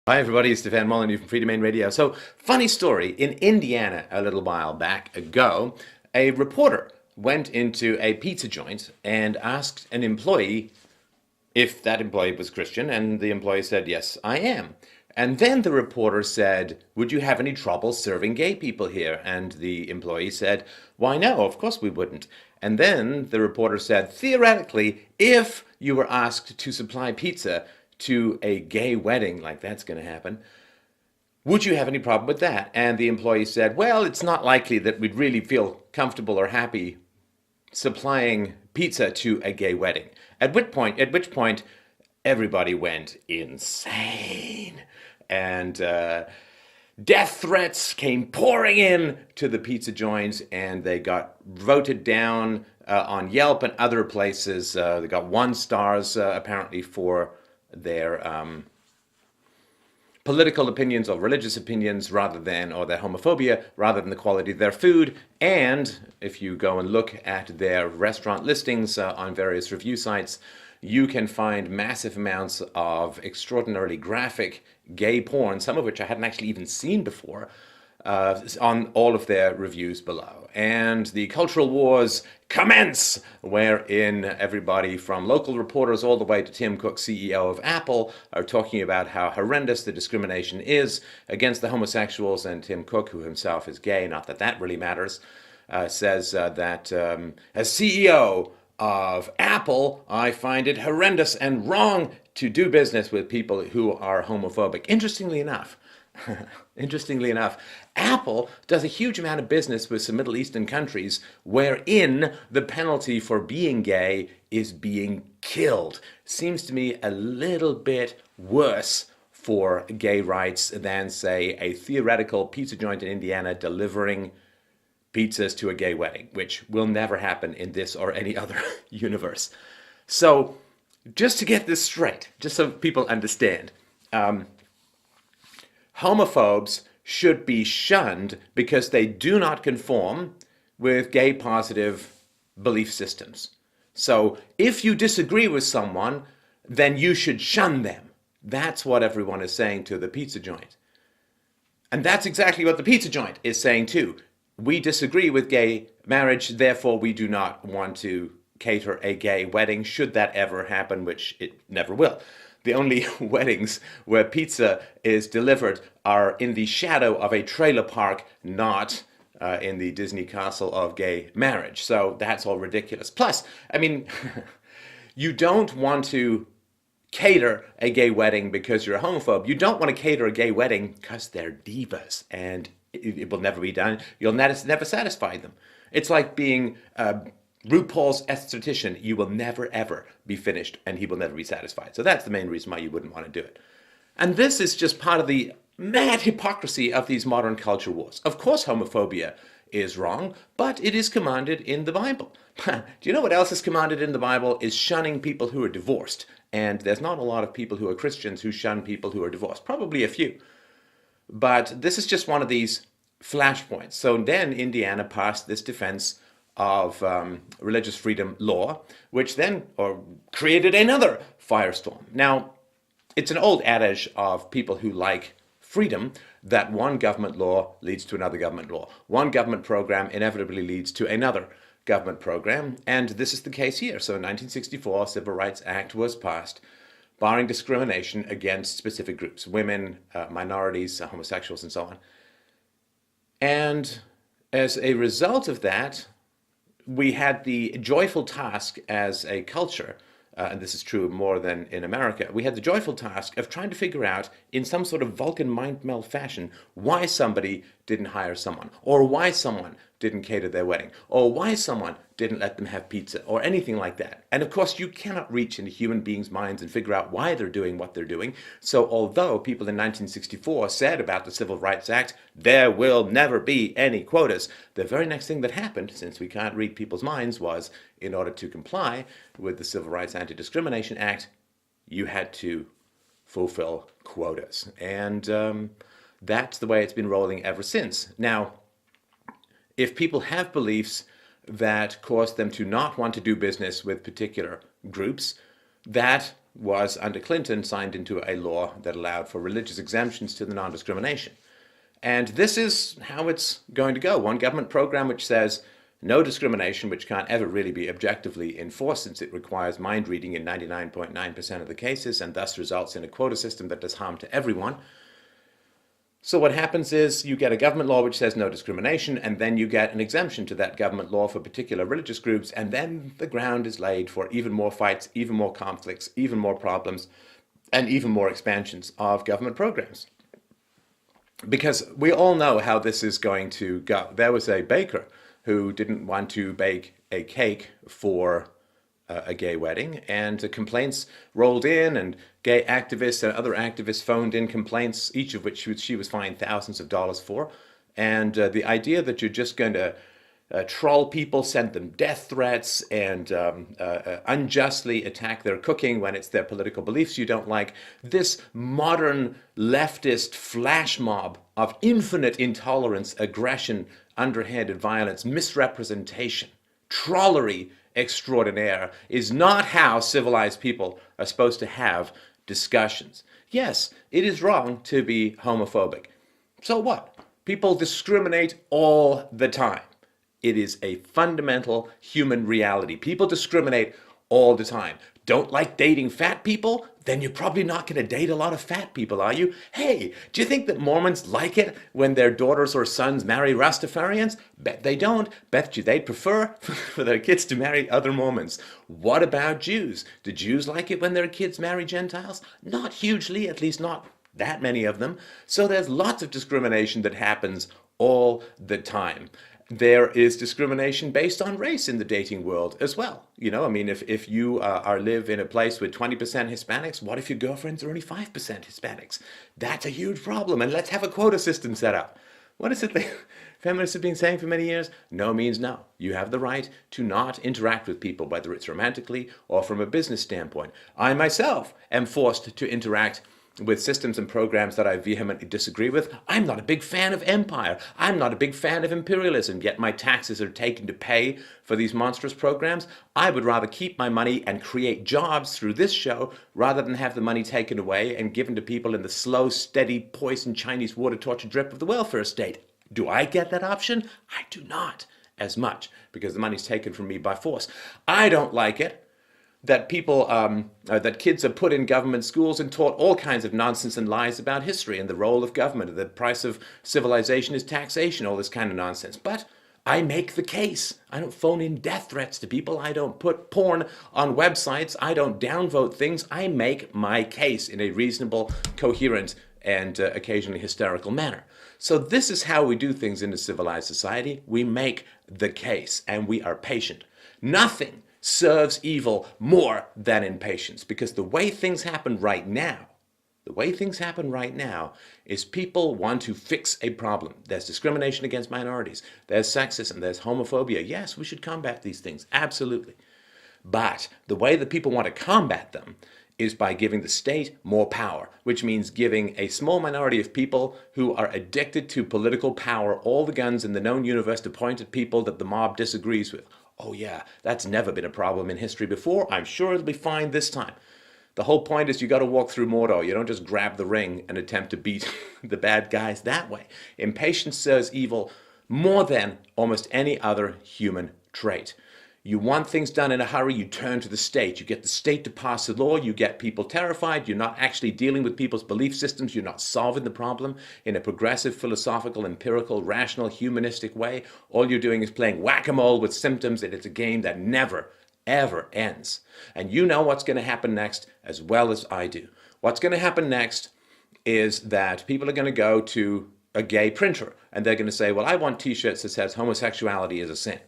Hi everybody, it's Stefan Molyneux from Free Domain Radio. So, funny story. In Indiana, a little while back ago, a reporter went into a pizza joint and asked an employee if that employee was Christian, and the employee said, "Yes, I am." And then the reporter said, "Would you have any trouble serving gay people here?" And the employee said, "Why, no, of course we wouldn't." And then the reporter said, "Theoretically, if you were asked to supply pizza to a gay wedding, like that's going to happen, would you have any problem with that?" And the employee said, "Well, it's not likely that we'd really feel comfortable or happy supplying pizza to a gay wedding." At which point, everybody went insane, and death threats came pouring in to the pizza joints, and they got voted down on Yelp and other places. They got 1 stars apparently for their political opinions or religious opinions or their homophobia rather than the quality of their food. And if you go and look at their restaurant listings on various review sites, you can find massive amounts of extraordinarily graphic gay porn, some of which I hadn't actually even seen before, on all of their reviews below. And the cultural wars commence, wherein everybody from local reporters all the way to Tim Cook, CEO of Apple, are talking about how horrendous the discrimination is against the homosexuals. And Tim Cook, who himself is gay, not that that really matters, says that as CEO of Apple, I find it horrendous and wrong to do business with people who are homophobic. Interestingly enough, Apple does a huge amount of business with some Middle Eastern countries wherein the penalty for being gay is being killed. Seems to me a little bit worse for gay rights than, say, a theoretical pizza joint in Indiana delivering pizzas to a gay wedding, which will never happen in this or any other universe. So, just to get this straight, just so people understand, homophobes should be shunned because they do not conform with gay positive belief systems. So if you disagree with someone, then you should shun them. That's what everyone is saying to the pizza joint. And that's exactly what the pizza joint is saying too. We disagree with gay marriage, therefore we do not want to cater a gay wedding, should that ever happen, which it never will. The only weddings where pizza is delivered are in the shadow of a trailer park, not in the Disney castle of gay marriage. So that's all ridiculous. Plus, I mean, you don't want to cater a gay wedding because you're a homophobe. You don't want to cater a gay wedding because they're divas, and it will never be done. You'll never satisfy them. It's like being RuPaul's esthetician. You will never, ever be finished, and he will never be satisfied. So that's the main reason why you wouldn't want to do it. And this is just part of the mad hypocrisy of these modern culture wars. Of course, homophobia is wrong, but it is commanded in the Bible. Do you know what else is commanded in the Bible? Is shunning people who are divorced. And there's not a lot of people who are Christians who shun people who are divorced. Probably a few. But this is just one of these flashpoints. So then Indiana passed this defense of religious freedom law, which then created another firestorm. Now, it's an old adage of people who like freedom that one government law leads to another government law. One government program inevitably leads to another government program, and this is the case here. So in 1964, Civil Rights Act was passed, barring discrimination against specific groups, women, minorities, homosexuals, and so on. And as a result of that, we had the joyful task as a culture, and this is true more than in America, we had the joyful task of trying to figure out, in some sort of Vulcan mind meld fashion, why somebody didn't hire someone, or why someone didn't cater their wedding, or why someone didn't let them have pizza, or anything like that. And of course, you cannot reach into human beings' minds and figure out why they're doing what they're doing. So although people in 1964 said about the Civil Rights Act, there will never be any quotas, the very next thing that happened, since we can't read people's minds, was in order to comply with the Civil Rights Anti-Discrimination Act, you had to fulfill quotas. And that's the way it's been rolling ever since. Now, if people have beliefs that cause them to not want to do business with particular groups, that was, under Clinton, signed into a law that allowed for religious exemptions to the non-discrimination. And this is how it's going to go. One government program which says no discrimination, which can't ever really be objectively enforced since it requires mind reading in 99.9% of the cases and thus results in a quota system that does harm to everyone. So what happens is you get a government law which says no discrimination, and then you get an exemption to that government law for particular religious groups, and then the ground is laid for even more fights, even more conflicts, even more problems, and even more expansions of government programs. Because we all know how this is going to go. There was a baker who didn't want to bake a cake for a gay wedding, and complaints rolled in, and gay activists and other activists phoned in complaints, each of which she was fined thousands of dollars for. And the idea that you're just going to troll people, send them death threats, and unjustly attack their cooking when it's their political beliefs you don't like, this modern leftist flash mob of infinite intolerance, aggression, underhanded violence, misrepresentation, trollery extraordinaire is not how civilized people are supposed to have discussions. Yes, it is wrong to be homophobic. So what? People discriminate all the time. It is a fundamental human reality. People discriminate all the time. Don't like dating fat people? Then you're probably not going to date a lot of fat people, are you? Hey, do you think that Mormons like it when their daughters or sons marry Rastafarians? Bet they don't. Bet you they'd prefer for their kids to marry other Mormons. What about Jews? Do Jews like it when their kids marry Gentiles? Not hugely, at least not that many of them. So there's lots of discrimination that happens all the time. There is discrimination based on race in the dating world as well. You know, I mean, if you live in a place with 20% Hispanics, what if your girlfriends are only 5% Hispanics? That's a huge problem, and let's have a quota system set up. What is it that feminists have been saying for many years? No means no. You have the right to not interact with people, whether it's romantically or from a business standpoint. I myself am forced to interact with systems and programs that I vehemently disagree with. I'm not a big fan of empire. I'm not a big fan of imperialism, yet my taxes are taken to pay for these monstrous programs. I would rather keep my money and create jobs through this show rather than have the money taken away and given to people in the slow, steady, poison Chinese water torture drip of the welfare state. Do I get that option? I do not as much, because the money's taken from me by force. I don't like it that that kids are put in government schools and taught all kinds of nonsense and lies about history and the role of government. The price of civilization is taxation, all this kind of nonsense. But I make the case. I don't phone in death threats to people. I don't put porn on websites. I don't downvote things. I make my case in a reasonable, coherent, and occasionally hysterical manner. So this is how we do things in a civilized society. We make the case, and we are patient. Nothing serves evil more than impatience, because the way things happen right now is people want to fix a problem. There's discrimination against minorities, there's sexism, there's homophobia. Yes, we should combat these things, absolutely. But the way that people want to combat them is by giving the state more power, which means giving a small minority of people who are addicted to political power all the guns in the known universe to point at people that the mob disagrees with. Oh yeah, that's never been a problem in history before. I'm sure it'll be fine this time. The whole point is you got to walk through Mordor. You don't just grab the ring and attempt to beat the bad guys that way. Impatience serves evil more than almost any other human trait. You want things done in a hurry, you turn to the state. You get the state to pass a law, you get people terrified, you're not actually dealing with people's belief systems, you're not solving the problem in a progressive, philosophical, empirical, rational, humanistic way. All you're doing is playing whack-a-mole with symptoms, and it's a game that never, ever ends. And you know what's going to happen next as well as I do. What's going to happen next is that people are going to go to a gay printer, and they're going to say, well, I want t-shirts that says homosexuality is a sin.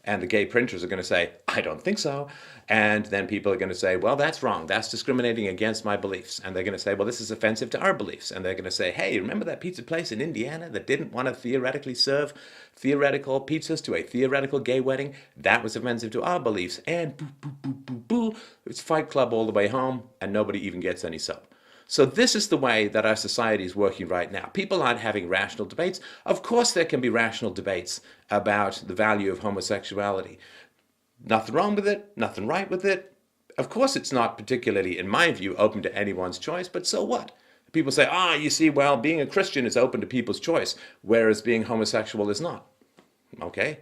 And the gay printers are going to say, I don't think so. And then people are going to say, well, that's wrong. That's discriminating against my beliefs. And they're going to say, well, this is offensive to our beliefs. And they're going to say, hey, remember that pizza place in Indiana that didn't want to theoretically serve theoretical pizzas to a theoretical gay wedding? That was offensive to our beliefs. And boo, boo, boo, boo, boo. It's Fight Club all the way home, and nobody even gets any soap. So this is the way that our society is working right now. People aren't having rational debates. Of course there can be rational debates about the value of homosexuality. Nothing wrong with it, nothing right with it. of course, it's not particularly, in my view, open to anyone's choice, but so what? People say, you see, well, being a Christian is open to people's choice, whereas being homosexual is not. Okay?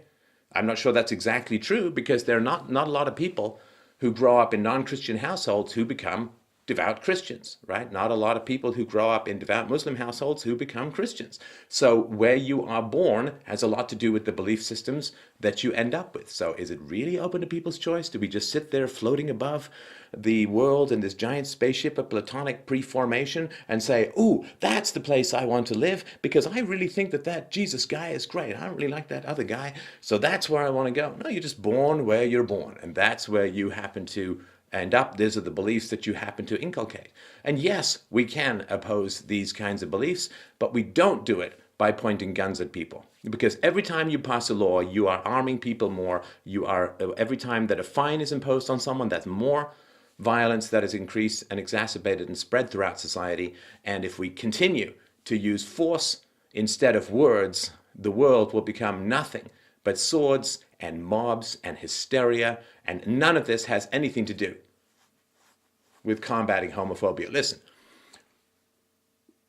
I'm not sure that's exactly true, because there are not a lot of people who grow up in non-Christian households who become devout Christians, right? Not a lot of people who grow up in devout Muslim households who become Christians. So where you are born has a lot to do with the belief systems that you end up with. So is it really open to people's choice? Do we just sit there floating above the world in this giant spaceship of Platonic pre-formation and say, ooh, that's the place I want to live because I really think that Jesus guy is great. I don't really like that other guy. So that's where I want to go. No, you're just born where you're born, and that's where you happen to end up. These are the beliefs that you happen to inculcate. And yes, we can oppose these kinds of beliefs, but we don't do it by pointing guns at people. Because every time you pass a law, you are arming people more. Every time that a fine is imposed on someone, that's more violence that is increased and exacerbated and spread throughout society. And if we continue to use force instead of words, the world will become nothing but swords and mobs and hysteria, and none of this has anything to do with combating homophobia. Listen,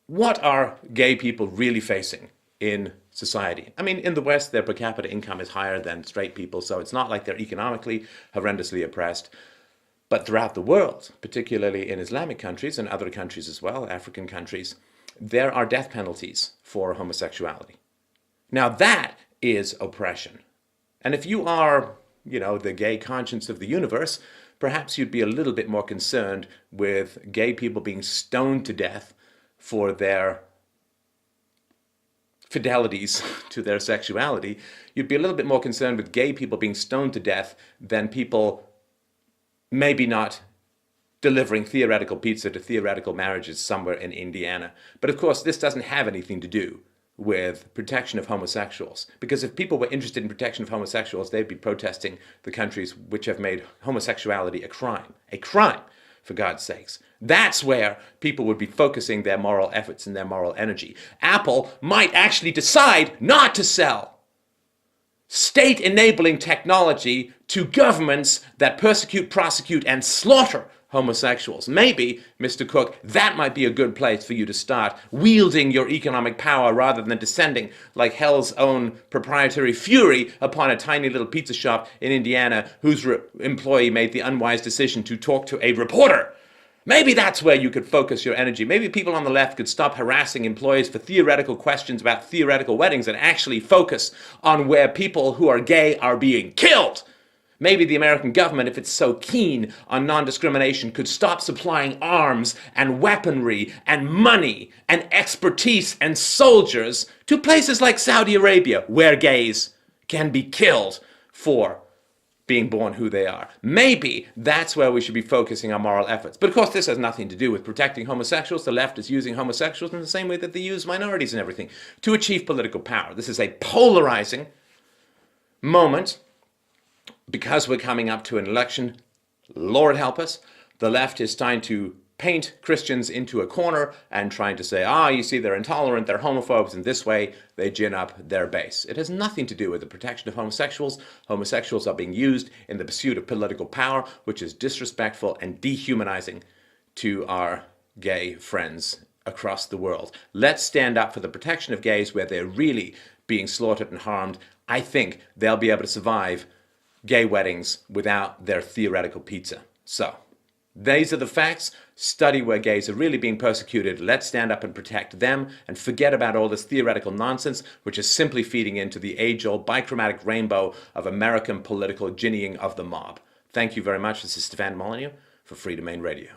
what are gay people really facing in society? I mean, in the West, their per capita income is higher than straight people, so it's not like they're economically horrendously oppressed. But throughout the world, particularly in Islamic countries and other countries as well, African countries, there are death penalties for homosexuality. Now that is oppression. And if you are, the gay conscience of the universe, perhaps you'd be a little bit more concerned with gay people being stoned to death for their fidelities to their sexuality. You'd be a little bit more concerned with gay people being stoned to death than people maybe not delivering theoretical pizza to theoretical marriages somewhere in Indiana. But of course, this doesn't have anything to do with protection of homosexuals. Because if people were interested in protection of homosexuals, they'd be protesting the countries which have made homosexuality a crime. A crime, for God's sakes. That's where people would be focusing their moral efforts and their moral energy. Apple might actually decide not to sell state-enabling technology to governments that persecute, prosecute, and slaughter homosexuals. Maybe, Mr. Cook, that might be a good place for you to start wielding your economic power rather than descending like hell's own proprietary fury upon a tiny little pizza shop in Indiana whose employee made the unwise decision to talk to a reporter. Maybe that's where you could focus your energy. Maybe people on the left could stop harassing employees for theoretical questions about theoretical weddings and actually focus on where people who are gay are being killed. Maybe the American government, if it's so keen on non-discrimination, could stop supplying arms and weaponry and money and expertise and soldiers to places like Saudi Arabia, where gays can be killed for being born who they are. Maybe that's where we should be focusing our moral efforts. But of course, this has nothing to do with protecting homosexuals. The left is using homosexuals in the same way that they use minorities and everything to achieve political power. This is a polarizing moment. Because we're coming up to an election, Lord help us, the left is trying to paint Christians into a corner and trying to say, you see, they're intolerant, they're homophobes, and this way they gin up their base. It has nothing to do with the protection of homosexuals. Homosexuals are being used in the pursuit of political power, which is disrespectful and dehumanizing to our gay friends across the world. Let's stand up for the protection of gays where they're really being slaughtered and harmed. I think they'll be able to survive gay weddings without their theoretical pizza. So, these are the facts. Study where gays are really being persecuted. Let's stand up and protect them and forget about all this theoretical nonsense, which is simply feeding into the age-old bichromatic rainbow of American political ginnying of the mob. Thank you very much. This is Stefan Molyneux for Free Domain Radio.